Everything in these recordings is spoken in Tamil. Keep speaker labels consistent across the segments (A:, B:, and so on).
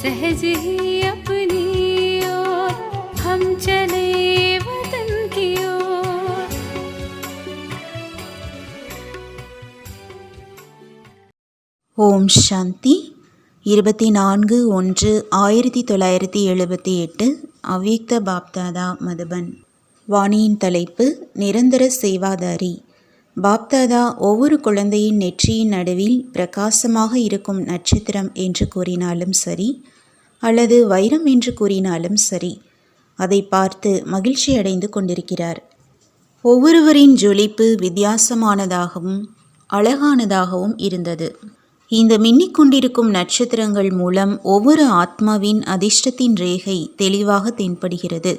A: सहज ही अपनी ओर हम चले वतन की ओर।
B: ஓம் சாந்தி. 24/1/1978 அவ்யக்த பாப்தாதா மதுபன். வாணியின் தலைப்பு நிரந்தர சேவாதாரி. பாப்தாதா ஒவ்வொரு குழந்தையின் நெற்றியின் நடுவில் பிரகாசமாக இருக்கும் நட்சத்திரம் என்று கூறினாலும் சரி, அல்லது வைரம் என்று கூறினாலும் சரி, அதை பார்த்து மகிழ்ச்சி அடைந்து கொண்டிருக்கிறார். ஒவ்வொருவரின் ஜொலிப்பு வித்தியாசமானதாகவும் அழகானதாகவும் இருந்தது. இந்த மின்னிக்கொண்டிருக்கும் நட்சத்திரங்கள் மூலம் ஒவ்வொரு ஆத்மாவின் அதிர்ஷ்டத்தின் ரேகை தெளிவாக தென்படுகிறது.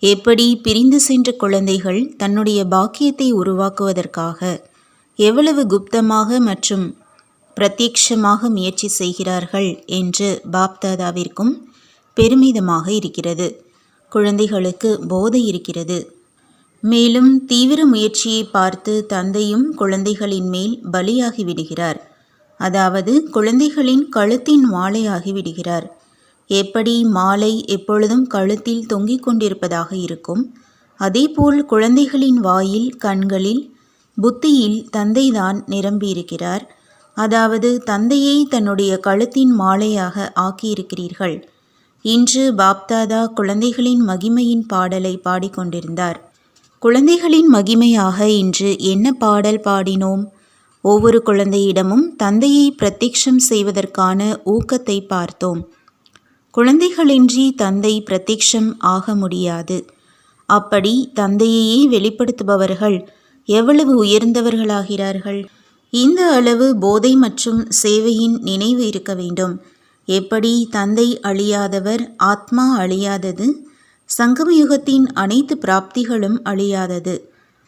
B: எப்படி பிரிந்து சென்ற குழந்தைகள் தன்னுடைய பாக்கியத்தை உருவாக்குவதற்காக எவ்வளவு குப்தமாக மற்றும் பிரத்யட்சமாக முயற்சி செய்கிறார்கள் என்று பாப்தாதாவிற்கும் பெருமிதமாக இருக்கிறது. குழந்தைகளுக்கு போதை இருக்கிறது. மேலும் தீவிர முயற்சியை பார்த்து தந்தையும் குழந்தைகளின் மேல் பலியாகி விடுகிறார். அதாவது குழந்தைகளின் கழுத்தின் மாலையாகி விடுகிறார். எப்படி மாலை எப்பொழுதும் கழுத்தில் தொங்கிக் கொண்டிருப்பதாக இருக்கும், அதேபோல் குழந்தைகளின் வாயில், கண்களில், புத்தியில் தந்தைதான் நிரம்பியிருக்கிறார். அதாவது தந்தையை தன்னுடைய கழுத்தின் மாலையாக ஆக்கியிருக்கிறீர்கள். இன்று பாப்தாதா குழந்தைகளின் மகிமையின் பாடலை பாடிக்கொண்டிருந்தார். குழந்தைகளின் மகிமையாக இன்று என்ன பாடல் பாடினோம்? ஒவ்வொரு குழந்தையிடமும் தந்தையை பிரத்யக்ஷம் செய்வதற்கான ஊக்கத்தை பார்த்தோம். குழந்தைகளின்றி தந்தை பிரத்யக்ஷம் ஆக முடியாது. அப்படி தந்தையையே வெளிப்படுத்துபவர்கள் எவ்வளவு உயர்ந்தவர்களாகிறார்கள்! இந்த அளவு போதை மற்றும் சேவையின் நினைவு இருக்க வேண்டும். எப்படி தந்தை அழியாதவர், ஆத்மா அழியாதது, சங்கமயுகத்தின் அனைத்து பிராப்திகளும் அழியாதது,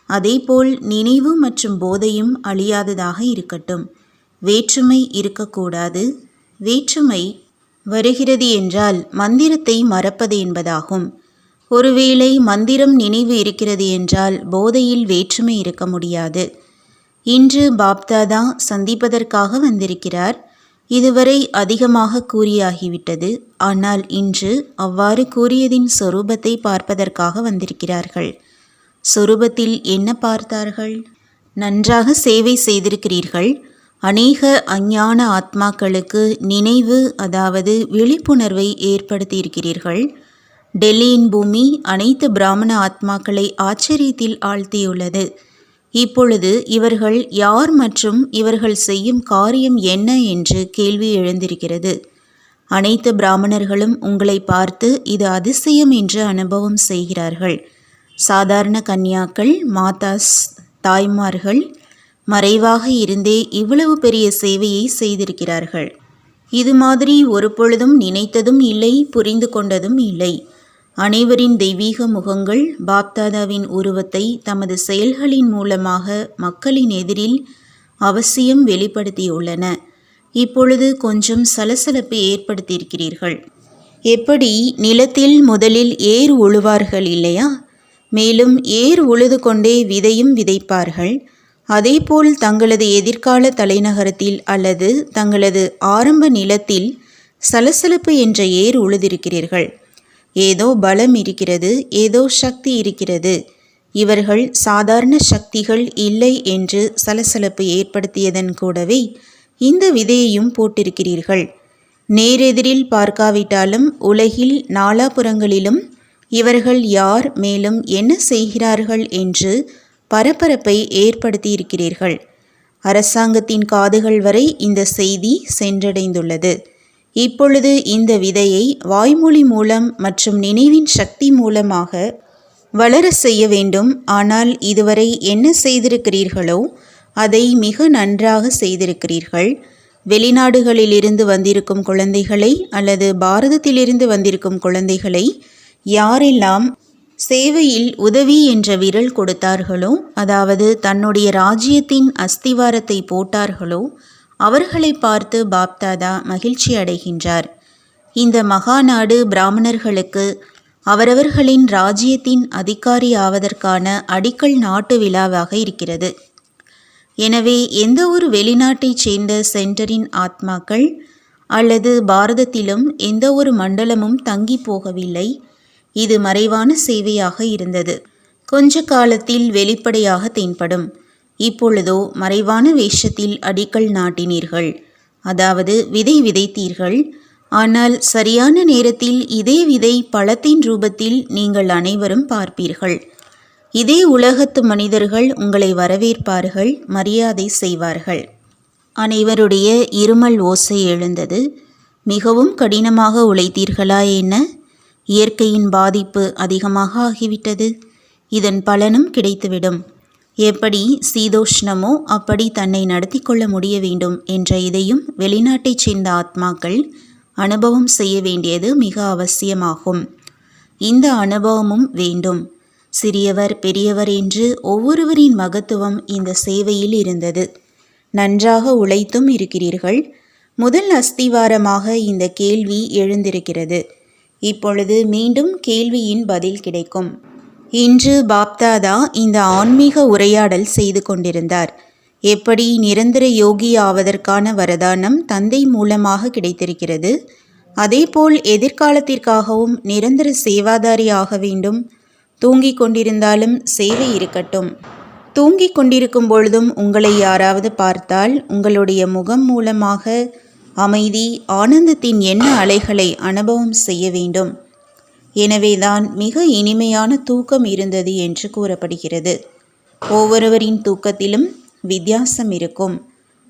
B: அதேபோல் நினைவு மற்றும் போதையும் அழியாததாக இருக்கட்டும். வேற்றுமை இருக்கக்கூடாது. வேற்றுமை வருகிறது என்றால் மந்திரத்தை மறப்பது என்பதாகும். ஒருவேளை மந்திரம் நினைவு இருக்கிறது என்றால் போதையில் வேற்றுமை இருக்க முடியாது. இன்று பாப்தாதா சந்திப்பதற்காக வந்திருக்கிறார். இதுவரை அதிகமாக கூறியாகிவிட்டது. ஆனால் இன்று அவ்வாறு கூறியதின் சொரூபத்தை பார்ப்பதற்காக வந்திருக்கிறார்கள். சொரூபத்தில் என்ன பார்த்தார்கள்? நன்றாக சேவை செய்திருக்கிறீர்கள். அநேக அஞ்ஞான ஆத்மாக்களுக்கு நினைவு, அதாவது விழிப்புணர்வை ஏற்படுத்தியிருக்கிறீர்கள். டெல்லியின் பூமி அனைத்து பிராமண ஆத்மாக்களை ஆச்சரியத்தில் ஆழ்த்தியுள்ளது. இப்பொழுது இவர்கள் யார் மற்றும் இவர்கள் செய்யும் காரியம் என்ன என்று கேள்வி எழுந்திருக்கிறது. அனைத்து பிராமணர்களும் உங்களை பார்த்து இது அதிசயம் என்று அனுபவம் செய்கிறார்கள். சாதாரண கன்யாக்கள், மாதாஸ், தாய்மார்கள் மறைவாக இருந்தே இவ்வளவு பெரிய சேவையை செய்திருக்கிறார்கள். இது மாதிரி ஒரு பொழுதும் நினைத்ததும் இல்லை, புரிந்து கொண்டதும் இல்லை. அனைவரின் தெய்வீக முகங்கள் பாப்தாதாவின் உருவத்தை தமது செயல்களின் மூலமாக மக்களின் எதிரில் அவசியம் வெளிப்படுத்தியுள்ளன. இப்பொழுது கொஞ்சம் சலசலப்பு ஏற்படுத்தியிருக்கிறீர்கள். எப்படி நிலத்தில் முதலில் ஏர் உழுவார்கள் இல்லையா? மேலும் ஏர் உழுது கொண்டே விதையும் விதைப்பார்கள். அதேபோல் தங்களது எதிர்கால தலைநகரத்தில் அல்லது தங்களது ஆரம்ப நிலத்தில் சலசலப்பு என்ற ஏர் உழுதிருக்கிறீர்கள். ஏதோ பலம் இருக்கிறது, ஏதோ சக்தி இருக்கிறது. இவர்கள் சாதாரண சக்திகள் இல்லை என்று சலசலப்பு ஏற்படுத்தியதன் கூடவே இந்த விதையையும் போட்டிருக்கிறீர்கள். நேரெதிரில் பார்க்காவிட்டாலும் உலகில் நாலாபுறங்களிலும் இவர்கள் யார், மேலும் என்ன செய்கிறார்கள் என்று பரபரப்பை ஏற்படுத்தியிருக்கிறீர்கள். அரசாங்கத்தின் காதுகள் வரை இந்த செய்தி சென்றடைந்துள்ளது. இப்பொழுது இந்த விதையை வாய்மொழி மூலம் மற்றும் நினைவின் சக்தி மூலமாக வளர செய்ய வேண்டும். ஆனால் இதுவரை என்ன செய்திருக்கிறீர்களோ அதை மிக நன்றாக செய்திருக்கிறீர்கள். வெளிநாடுகளிலிருந்து வந்திருக்கும் குழந்தைகளை அல்லது பாரதத்திலிருந்து வந்திருக்கும் குழந்தைகளை யாரெல்லாம் சேவையில் உதவி என்ற விரல் கொடுத்தார்களோ, அதாவது தன்னுடைய ராஜ்யத்தின் அஸ்திவாரத்தை போட்டார்களோ, அவர்களை பார்த்து பாப்தாதா மகிழ்ச்சி அடைகின்றார். இந்த மகாநாடு பிராமணர்களுக்கு அவரவர்களின் ராஜ்யத்தின் அதிகாரி ஆவதற்கான அடிக்கல் நாட்டு விழாவாக இருக்கிறது. எனவே எந்த ஒரு வெளிநாட்டைச் சேர்ந்த சென்டரின் ஆத்மாக்கள் அல்லது பாரதத்திலும் எந்த ஒரு மண்டலமும் தங்கி போகவில்லை. இது மறைவான சேவையாக இருந்தது. கொஞ்ச காலத்தில் வெளிப்படையாக தென்படும். இப்பொழுதோ மறைவான வேஷத்தில் அடிக்கல் நாட்டினீர்கள், அதாவது விதை விதைத்தீர்கள். ஆனால் சரியான நேரத்தில் இதே விதை பழத்தின் ரூபத்தில் நீங்கள் அனைவரும் பார்ப்பீர்கள். இதே உலகத்து மனிதர்கள் உங்களை வரவேற்பார்கள், மரியாதை செய்வார்கள். அனைவருடைய இருமல் ஓசை எழுந்தது. மிகவும் கடினமாக உழைத்தீர்களா என்ன? இயற்கையின் பாதிப்பு அதிகமாக ஆகிவிட்டது. இதன் பலனும் கிடைத்துவிடும். எப்படி சீதோஷ்ணமோ அப்படி தன்னை நடத்தி கொள்ள முடிய வேண்டும் என்ற இதையும் வெளிநாட்டைச் சேர்ந்த ஆத்மாக்கள் அனுபவம் செய்ய வேண்டியது மிக அவசியமாகும். இந்த அனுபவமும் வேண்டும். சிறியவர் பெரியவர் என்று ஒவ்வொருவரின் மகத்துவம் இந்த சேவையில் இருந்தது. நன்றாக உழைத்தும் இருக்கிறீர்கள். முதல் அஸ்திவாரமாக இந்த கேள்வி எழுந்திருக்கிறது. இப்பொழுது மீண்டும் கேள்வியின் பதில் கிடைக்கும். இன்று பாப்தாதா இந்த ஆன்மீக உரையாடல் செய்து கொண்டிருந்தார். எப்படி நிரந்தர யோகி ஆவதற்கான வரதானம் தந்தை மூலமாக கிடைத்திருக்கிறது, அதேபோல் எதிர்காலத்திற்காகவும் நிரந்தர சேவாதாரி ஆக வேண்டும். தூங்கிக் கொண்டிருந்தாலும் சேவை இருக்கட்டும். தூங்கிக் கொண்டிருக்கும் பொழுதும் உங்களை யாராவது பார்த்தால் உங்களுடைய முகம் மூலமாக அமைதி, ஆனந்தத்தின் எண்ண அலைகளை அனுபவம் செய்ய வேண்டும். எனவேதான் மிக இனிமையான தூக்கம் இருந்தது என்று கூறப்படுகிறது. ஒவ்வொருவரின் தூக்கத்திலும் வித்தியாசம் இருக்கும்.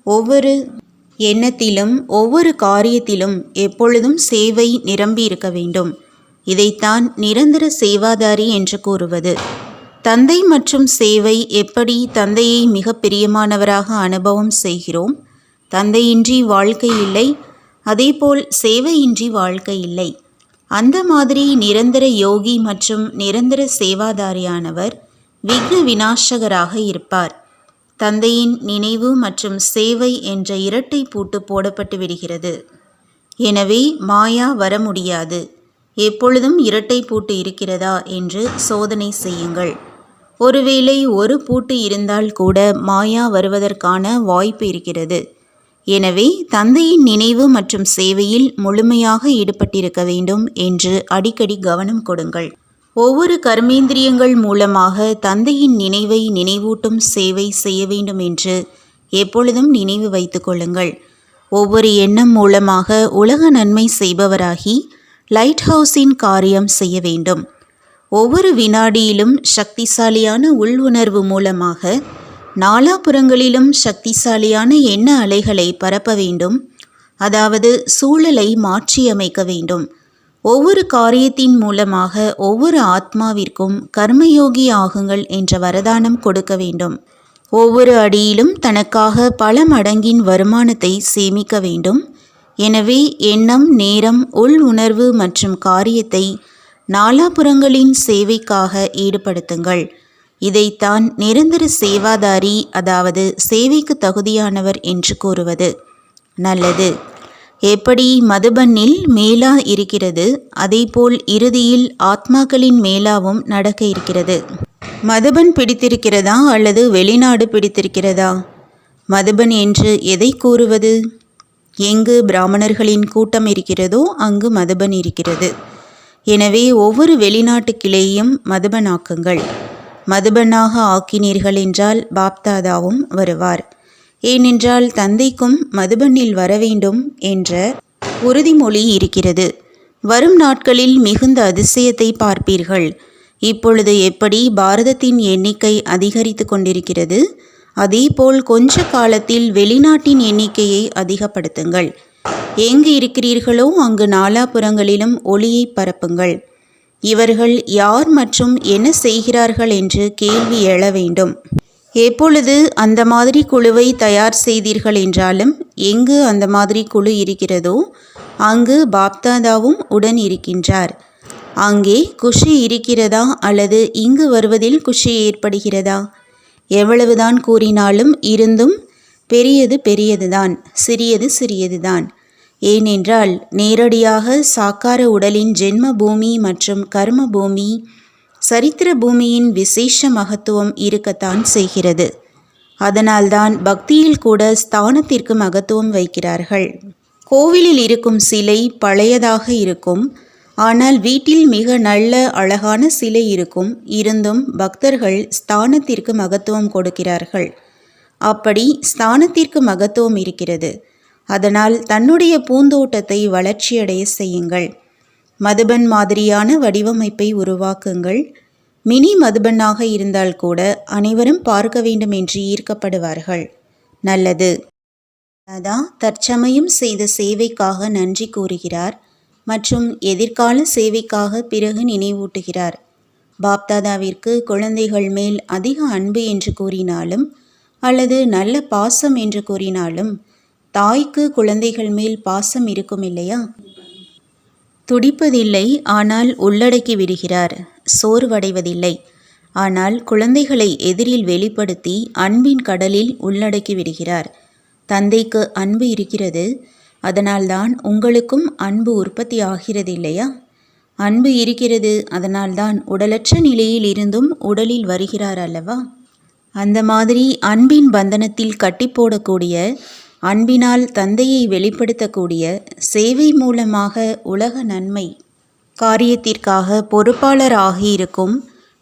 B: ஒவ்வொரு எண்ணத்திலும் ஒவ்வொரு காரியத்திலும் எப்பொழுதும் சேவை நிரம்பி இருக்க வேண்டும். இதைத்தான் நிரந்தர சேவாதாரி என்று கூறுவது. தந்தை மற்றும் சேவை எப்படி தந்தையை மிக பிரியமானவராக அனுபவம் செய்கிறோம். தந்தையின்றி வாழ்க்கை இல்லை, அதேபோல் சேவையின்றி வாழ்க்கை இல்லை. அந்த மாதிரி நிரந்தர யோகி மற்றும் நிரந்தர சேவாதாரியானவர் விக்ன விநாசகராக இருப்பார். தந்தையின் நினைவு மற்றும் சேவை என்ற இரட்டை பூட்டு போடப்பட்டு விடுகிறது. எனவே மாயா வர முடியாது. எப்பொழுதும் இரட்டை பூட்டு இருக்கிறதா என்று சோதனை செய்யுங்கள். ஒருவேளை ஒரு பூட்டு இருந்தால் கூட மாயா வருவதற்கான வாய்ப்பு இருக்கிறது. எனவே தந்தையின் நினைவு மற்றும் சேவையில் முழுமையாக ஈடுபட்டிருக்க வேண்டும் என்று அடிக்கடி கவனம் கொடுங்கள். ஒவ்வொரு கர்மேந்திரியங்கள் மூலமாக தந்தையின் நினைவை நினைவூட்டும் சேவை செய்ய வேண்டும் என்று எப்பொழுதும் நினைவு வைத்து கொள்ளுங்கள். ஒவ்வொரு எண்ணம் மூலமாக உலக நன்மை செய்பவராகி லைட் ஹவுஸின் காரியம் செய்ய வேண்டும். ஒவ்வொரு வினாடியிலும் சக்திசாலியான உள்உணர்வு மூலமாக நாலாபுறங்களிலும் சக்திசாலியான எண்ண அலைகளை பரப்ப வேண்டும். அதாவது சூழலை மாற்றியமைக்க வேண்டும். ஒவ்வொரு காரியத்தின் மூலமாக ஒவ்வொரு ஆத்மாவிற்கும் கர்மயோகி ஆகுங்கள் என்ற வரதானம் கொடுக்க வேண்டும். ஒவ்வொரு அடியிலும் தனக்காக பல மடங்கின் வருமானத்தை சேமிக்க வேண்டும். எனவே எண்ணம், நேரம், உள் உணர்வு மற்றும் காரியத்தை நாலாபுறங்களின் சேவைக்காக ஈடுபடுத்துங்கள். இதைத்தான் நிரந்தர சேவாதாரி, அதாவது சேவைக்கு தகுதியானவர் என்று கூறுவது. நல்லது. எப்படி மதுபனில் மேலா இருக்கிறது, அதேபோல் இறுதியில் ஆத்மாக்களின் மேலாவும் நடக்க இருக்கிறது. மதுபன் பிடித்திருக்கிறதா அல்லது வெளிநாடு பிடித்திருக்கிறதா? மதுபன் என்று எதை கூறுவது? எங்கு பிராமணர்களின் கூட்டம் இருக்கிறதோ அங்கு மதுபன் இருக்கிறது. எனவே ஒவ்வொரு வெளிநாட்டு கிளையையும் மதுபனாக்குங்கள். மதுபனாக ஆக்கினீர்கள் என்றால் பாப்தாதாவும் வருவார். ஏனென்றால் தந்தைக்கும் மதுபனில் வர வேண்டும் என்ற உறுதிமொழி இருக்கிறது. வரும் நாட்களில் மிகுந்த அதிசயத்தை பார்ப்பீர்கள். இப்பொழுது எப்படி பாரதத்தின் எண்ணிக்கை அதிகரித்து கொண்டிருக்கிறது, அதேபோல் கொஞ்ச காலத்தில் வெளிநாட்டின் எண்ணிக்கையை அதிகப்படுத்துங்கள். எங்கு இருக்கிறீர்களோ அங்கு நாலாபுறங்களிலும் ஒளியை பரப்புங்கள். இவர்கள் யார் மற்றும் என்ன செய்கிறார்கள் என்று கேள்வி எழ வேண்டும். எப்பொழுது அந்த மாதிரி குழுவை தயார் செய்தீர்கள் என்றாலும் எங்கு அந்த மாதிரி குழு இருக்கிறதோ அங்கு பாப்தாதாவும் உடன் இருக்கின்றார். அங்கே குஷி இருக்கிறதா அல்லது இங்கு வருவதில் குஷி ஏற்படுகிறதா? எவ்வளவுதான் கூறினாலும் இருந்தும் பெரியது பெரியதுதான், சிறியது சிறியதுதான். ஏனென்றால் நேரடியாக சாக்கார உடலின் ஜென்ம பூமி மற்றும் கர்ம பூமி, சரித்திர பூமியின் விசேஷ மகத்துவம் இருக்கத்தான் செய்கிறது. அதனால்தான் பக்தியில் கூட ஸ்தானத்திற்கு மகத்துவம் வைக்கிறார்கள். கோவிலில் இருக்கும் சிலை பழையதாக இருக்கும், ஆனால் வீட்டில் மிக நல்ல அழகான சிலை இருக்கும். இருந்தும் பக்தர்கள் ஸ்தானத்திற்கு மகத்துவம் கொடுக்கிறார்கள். அப்படி ஸ்தானத்திற்கு மகத்துவம் இருக்கிறது. அதனால் தன்னுடைய பூந்தோட்டத்தை வளர்ச்சியடைய செய்யுங்கள். மதுபன் மாதிரியான வடிவமைப்பை உருவாக்குங்கள். மினி மதுபனாக இருந்தால் கூட அனைவரும் பார்க்க வேண்டும் என்று ஈர்க்கப்படுவார்கள். நல்லது. தாதா தற்சமயம் செய்த சேவைக்காக நன்றி கூறுகிறார் மற்றும் எதிர்கால சேவைக்காக பிறகு நினைவூட்டுகிறார். பாப்தாதாவிற்கு குழந்தைகள் மேல் அதிக அன்பு என்று கூறினாலும் அல்லது நல்ல பாசம் என்று கூறினாலும் தாய்க்கு குழந்தைகள் மேல் பாசம் இருக்கும் இல்லையா? துடிப்பதில்லை, ஆனால் உள்ளடக்கி விடுகிறார். சோர்வடைவதில்லை, ஆனால் குழந்தைகளை எதிரில் வெளிப்படுத்தி அன்பின் கடலில் உள்ளடக்கி விடுகிறார். தந்தைக்கு அன்பு இருக்கிறது, அதனால்தான் உங்களுக்கும் அன்பு உற்பத்தி ஆகிறது இல்லையா? அன்பு இருக்கிறது, அதனால்தான் உடலற்ற நிலையில் இருந்தும் உடலில் வருகிறார் அல்லவா? அந்த மாதிரி அன்பின் பந்தனத்தில் கட்டி போடக்கூடிய, அன்பினால் தந்தையை வெளிப்படுத்தக்கூடிய, சேவை மூலமாக உலக நன்மை காரியத்திற்காக பொறுப்பாளர் ஆகியிருக்கும்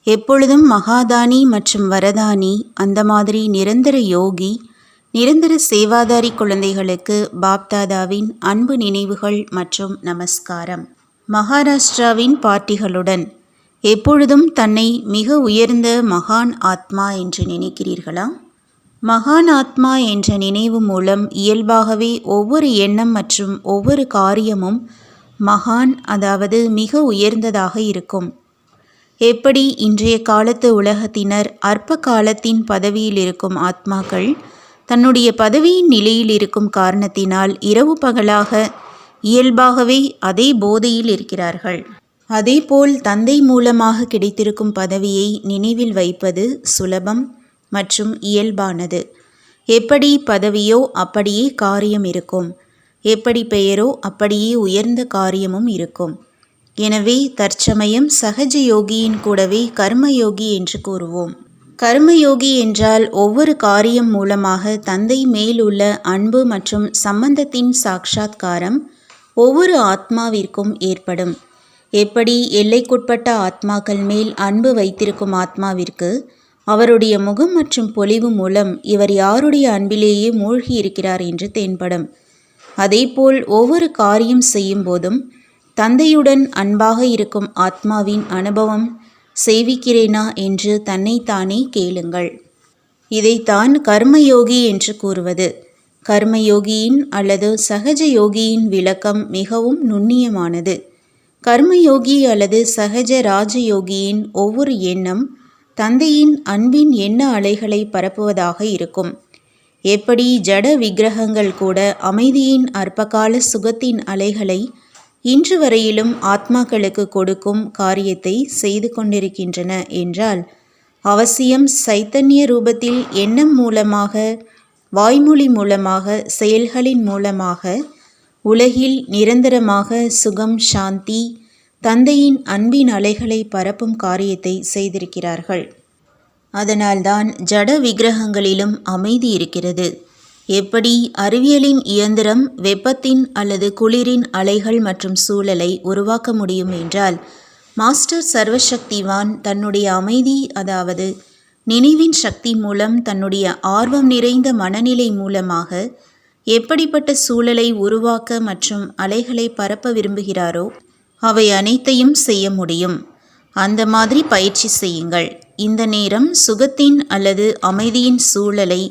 B: எப்பொழுதும் மகாதானி மற்றும் வரதானி, அந்த மாதிரி நிரந்தர யோகி, நிரந்தர சேவாதாரி குழந்தைகளுக்கு பாப்தாதாவின் அன்பு நினைவுகள் மற்றும் நமஸ்காரம். மகாராஷ்டிராவின் பார்ட்டிகளுடன் எப்பொழுதும் தன்னை மிக உயர்ந்த மகான் ஆத்மா என்று நினைக்கிறீர்களா? மகான் ஆத்மா என்ற நினைவு மூலம் இயல்பாகவே ஒவ்வொரு எண்ணம் மற்றும் ஒவ்வொரு காரியமும் மகான், அதாவது மிக உயர்ந்ததாக இருக்கும். எப்படி இன்றைய காலத்து உலகத்தினர் அற்ப காலத்தின் பதவியில் இருக்கும் ஆத்மாக்கள் தன்னுடைய பதவியின் நிலையில் இருக்கும் காரணத்தினால் இரவு பகலாக இயல்பாகவே அதே போதையில் இருக்கிறார்கள். அதேபோல் தந்தை மூலமாக கிடைத்திருக்கும் பதவியை நினைவில் வைப்பது சுலபம் மற்றும் இயல்பானது. எப்படி பதவியோ அப்படியே காரியம் இருக்கும், எப்படி பெயரோ அப்படியே உயர்ந்த காரியமும் இருக்கும். எனவே தற்சமயம் சகஜ யோகியின் கூடவே கர்மயோகி என்று கூறுவோம். கர்மயோகி என்றால் ஒவ்வொரு காரியம் மூலமாக தந்தை மேல் உள்ள அன்பு மற்றும் சம்பந்தத்தின் சாட்சாத்காரம் ஒவ்வொரு ஆத்மாவிற்கும் ஏற்படும். எப்படி எல்லைக்குட்பட்ட ஆத்மாக்கள் மேல் அன்பு வைத்திருக்கும் ஆத்மாவிற்கு அவருடைய முகம் மற்றும் பொலிவு மூலம் இவர் யாருடைய அன்பிலேயே மூழ்கி இருக்கிறார் என்று தென்படும். அதேபோல் ஒவ்வொரு காரியம் செய்யும் போதும் தந்தையுடன் அன்பாக இருக்கும் ஆத்மாவின் அனுபவம் செய்விக்கிறேனா என்று தன்னைத்தானே கேளுங்கள். இதைத்தான் கர்மயோகி என்று கூறுவது. கர்மயோகியின் அல்லது சகஜ யோகியின் விளக்கம் மிகவும் நுண்ணியமானது. கர்மயோகி அல்லது சகஜ ராஜயோகியின் ஒவ்வொரு எண்ணம் தந்தையின் அன்பின் எண்ண அலைகளை பரப்புவதாக இருக்கும். எப்படி ஜட விக்கிரகங்கள் கூட அமைதியின் அற்பகால சுகத்தின் அலைகளை இன்று வரையிலும் ஆத்மாக்களுக்கு கொடுக்கும் காரியத்தை செய்து கொண்டிருக்கின்றன என்றால், அவசியம் சைத்தன்ய ரூபத்தில் எண்ணம் மூலமாக, வாய்மொழி மூலமாக, செயல்களின் மூலமாக உலகில் நிரந்தரமாக சுகம், சாந்தி, தந்தையின் அன்பின் அலைகளை பரப்பும் காரியத்தை செய்திருக்கிறார்கள். அதனால்தான் ஜட விக்கிரகங்களிலும் அமைதி இருக்கிறது. எப்படி அறிவியலின் இயந்திரம் வெப்பத்தின் அல்லது குளிரின் அலைகள் மற்றும் சூழலை உருவாக்க முடியும் என்றால், மாஸ்டர் சர்வசக்திவான் தன்னுடைய அமைதி, அதாவது நினைவின் சக்தி மூலம், தன்னுடைய ஆர்வம் நிறைந்த மனநிலை மூலமாக எப்படிப்பட்ட சூழலை உருவாக்க மற்றும் அலைகளை பரப்ப விரும்புகிறாரோ அவை அனைத்தையும் செய்ய முடியும். அந்த மாதிரி பயிற்சி செய்யுங்கள். இந்த நேரம் சுகத்தின் அல்லது அமைதியின் சூழலை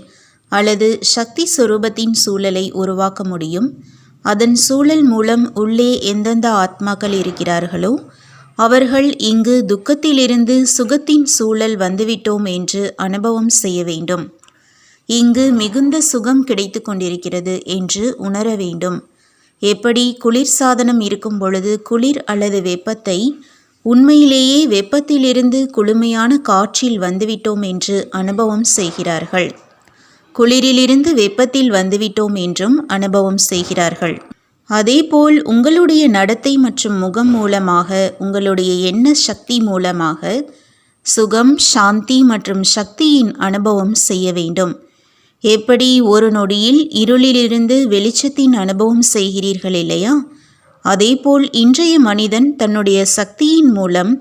B: அல்லது சக்தி சொரூபத்தின் சூழலை உருவாக்க முடியும். அதன் சூழல் மூலம் உள்ளே எந்தெந்த ஆத்மாக்கள் இருக்கிறார்களோ அவர்கள் இங்கு துக்கத்திலிருந்து சுகத்தின் சூழல் வந்துவிட்டோம் என்று அனுபவம் செய்ய வேண்டும். இங்கு மிகுந்த சுகம் கிடைத்து கொண்டிருக்கிறது என்று உணர வேண்டும். எப்படி குளிர் சாதனம் இருக்கும் பொழுது குளிர் அல்லது வெப்பத்தை உண்மையிலேயே வெப்பத்திலிருந்து குளுமையான காற்றில் வந்துவிட்டோம் என்று அனுபவம் செய்கிறார்கள். குளிரிலிருந்து வெப்பத்தில் வந்துவிட்டோம் என்றும் அனுபவம் செய்கிறார்கள். அதேபோல் உங்களுடைய நடத்தை மற்றும் முகம் மூலமாக, உங்களுடைய எண்ண சக்தி மூலமாக சுகம், சாந்தி மற்றும் சக்தியின் அனுபவம் செய்ய வேண்டும். எப்படி ஒரு நொடியில் இருளிலிருந்து வெளிச்சத்தின் அனுபவம் செய்கிறீர்கள் இல்லையா? அதேபோல் இன்றைய மனிதன் தன்னுடைய சக்தியின் மூலம்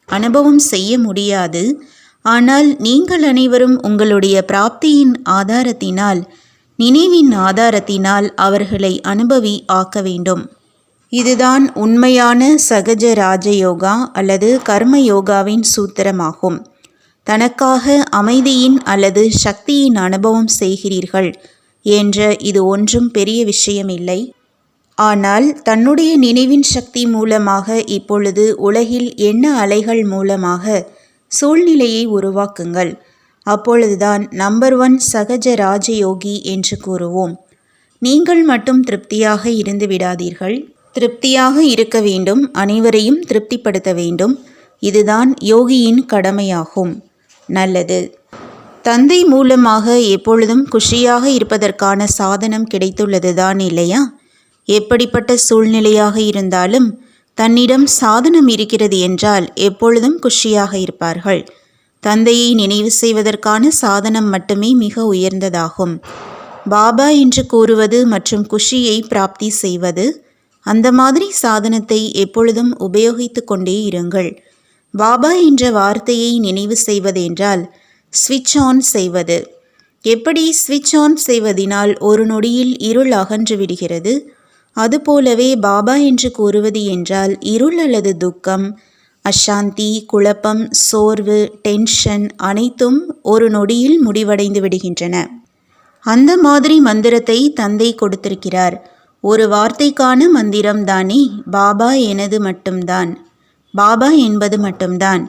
B: அனுபவம் செய்ய முடியாது. ஆனால் நீங்கள் அனைவரும் உங்களுடைய பிராப்தியின் ஆதாரத்தினால், நினைவின் ஆதாரத்தினால் அவர்களை அனுபவி ஆக்க வேண்டும். இதுதான் உண்மையான சகஜ ராஜயோகா அல்லது கர்ம யோகாவின் சூத்திரமாகும். தனக்காக அமைதியின் அல்லது சக்தியின் அனுபவம் செய்கிறீர்கள் என்ற இது ஒன்றும் பெரிய விஷயமில்லை. ஆனால் தன்னுடைய நினைவின் சக்தி மூலமாக இப்பொழுது உலகில் எண்ண அலைகள் மூலமாக சூழ்நிலையை உருவாக்குங்கள். அப்பொழுதுதான் நம்பர் 1 சகஜ ராஜயோகி என்று கூறுவோம். நீங்கள் மட்டும் திருப்தியாக இருந்து விடாதீர்கள். திருப்தியாக இருக்க வேண்டும், அனைவரையும் திருப்திப்படுத்த வேண்டும். இதுதான் யோகியின் கடமையாகும். நல்லது. தந்தை மூலமாக எப்பொழுதும் குஷியாக இருப்பதற்கான சாதனம் கிடைத்துள்ளதுதான் இல்லையா? எப்படிப்பட்ட சூழ்நிலையாக இருந்தாலும் தன்னிடம் சாதனம் இருக்கிறது என்றால் எப்பொழுதும் குஷியாக இருப்பார்கள். தந்தையை நினைவு செய்வதற்கான சாதனம் மட்டுமே மிக உயர்ந்ததாகும். பாபா என்று கூறுவது மற்றும் குஷியை பிராப்தி செய்வது, அந்த மாதிரி சாதனத்தை எப்பொழுதும் உபயோகித்து கொண்டே இருங்கள். பாபா என்ற வார்த்தையை நினைவு செய்வது என்றால் ஸ்விட்ச் ஆன் செய்வது. எப்படி ஸ்விட்ச் ஆன் செய்வதினால் ஒரு நொடியில் இருள் அகன்று விடுகிறது, அதுபோலவே பாபா என்று கூறுவது என்றால் இருள் அல்லது துக்கம், அசாந்தி, குழப்பம், சோர்வு, டென்ஷன் அனைத்தும் ஒரு நொடியில் முடிவடைந்து விடுகின்றன. அந்த மாதிரி மந்திரத்தை தந்தை கொடுத்திருக்கிறார். ஒரு வார்த்தைக்கான மந்திரம் தானே பாபா எனது மட்டும்தான், பாபா என்பது மட்டும்தான்.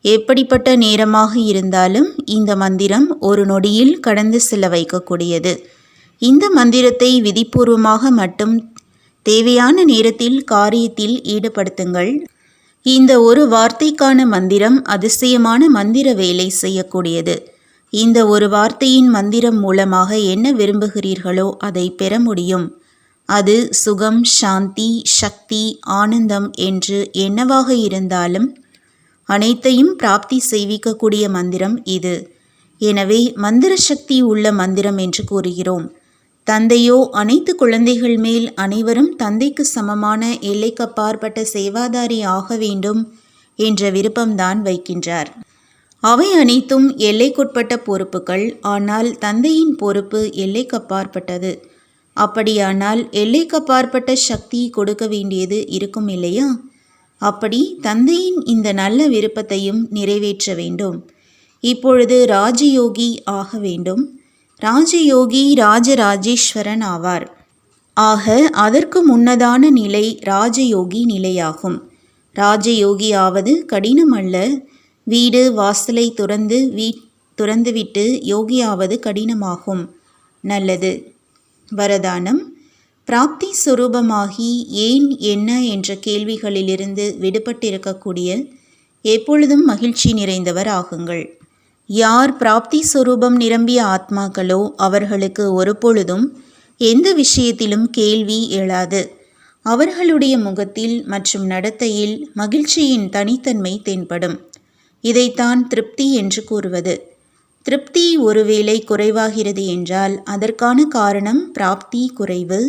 B: எப்படிப்பட்ட நேரமாக இருந்தாலும் இந்த மந்திரம் ஒரு நொடியில் கடந்து செல்ல வைக்கக்கூடியது. இந்த மந்திரத்தை விதிபூர்வமாக மட்டும் தேவையான நேரத்தில் காரியத்தில் ஈடுபடுத்துங்கள். இந்த ஒரு வார்த்தைக்கான மந்திரம் அதிசயமான மந்திர வேலை செய்யக்கூடியது. இந்த ஒரு வார்த்தையின் மந்திரம் மூலமாக என்ன விரும்புகிறீர்களோ அதை பெற முடியும். அது சுகம், சாந்தி, சக்தி, ஆனந்தம் என்று என்னவாக இருந்தாலும் அனைத்தையும் பிராப்தி செய்விக்கக்கூடிய மந்திரம் இது. எனவே மந்திர சக்தி உள்ள மந்திரம் என்று கூறுகிறோம். தந்தையோ அனைத்து குழந்தைகள் மேல் அனைவரும் தந்தைக்கு சமமான எல்லைக்கப்பாற்பட்ட சேவாதாரி ஆக வேண்டும் என்ற விருப்பம்தான் வைக்கின்றார். அவை அனைத்தும் எல்லைக்குட்பட்ட பொறுப்புகள். ஆனால் தந்தையின் பொறுப்பு எல்லைக்கப்பாற்பட்டது. அப்படியானால் எல்லைக்கப்பாற்பட்ட சக்தி கொடுக்க வேண்டியது இருக்கும் இல்லையா? அப்படி தந்தையின் இந்த நல்ல விருப்பத்தையும் நிறைவேற்ற வேண்டும். இப்பொழுது ராஜயோகி ஆக வேண்டும். ராஜயோகி ராஜராஜேஸ்வரன் ஆவார். ஆக அதற்கு முன்னதான நிலை ராஜயோகி நிலையாகும். ராஜயோகி ஆவது கடினம் அல்ல. வீடு வாசலை துறந்துவிட்டு யோகியாவது கடினமாகும். நல்லது. வரதானம். பிராப்தி சுரூபமாகி ஏன் என்ன என்ற கேள்விகளிலிருந்து விடுபட்டிருக்கக்கூடிய எப்பொழுதும் மகிழ்ச்சி நிறைந்தவர் ஆகுங்கள். யார் பிராப்தி சுரூபம் நிரம்பிய ஆத்மாக்களோ அவர்களுக்கு ஒருபொழுதும் எந்த விஷயத்திலும் கேள்வி எழாது. அவர்களுடைய முகத்தில் மற்றும் நடத்தையில் மகிழ்ச்சியின் தனித்தன்மை தென்படும். இதைத்தான் திருப்தி என்று கூறுவது. திருப்தி ஒருவேளை குறைவாகிறது என்றால் அதற்கான காரணம் பிராப்தி குறைவு.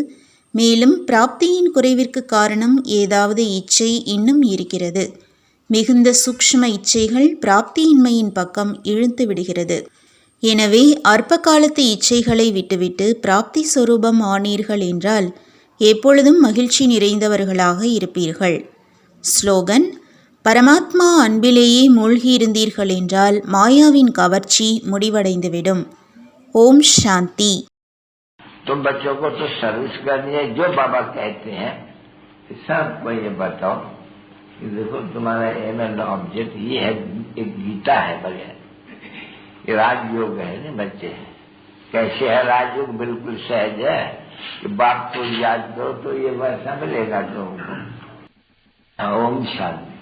B: மேலும் பிராப்தியின் குறைவிற்கு காரணம் ஏதாவது இச்சை இன்னும் இருக்கிறது. மிகுந்த சூக்ஷ்ம இச்சைகள் பிராப்தியின்மையின் பக்கம் இழுத்து விடுகிறது. எனவே அற்ப காலத்து இச்சைகளை விட்டுவிட்டு பிராப்தி சொரூபம் ஆனீர்கள் என்றால் எப்பொழுதும் மகிழ்ச்சி நிறைந்தவர்களாக இருப்பீர்கள். ஸ்லோகன். பரமாத்மா அன்பிலேயே மூழ்கியிருந்தீர்கள் என்றால் மாயாவின் கவர்ச்சி முடிவடைந்துவிடும். ஓம் சாந்தி.
C: तुम बच्चों को तो सर्विस करनी है, जो बाबा कहते हैं सबको ये बताओ कि देखो तुम्हारा एम एंड ऑब्जेक्ट ये है, एक गीता है बगैर, ये राजयोग है ना बच्चे। कैसे है राजयोग? बिल्कुल सहज है कि बाप को याद करो तो ये वैसा मिलेगा तुमको। ओम शांति।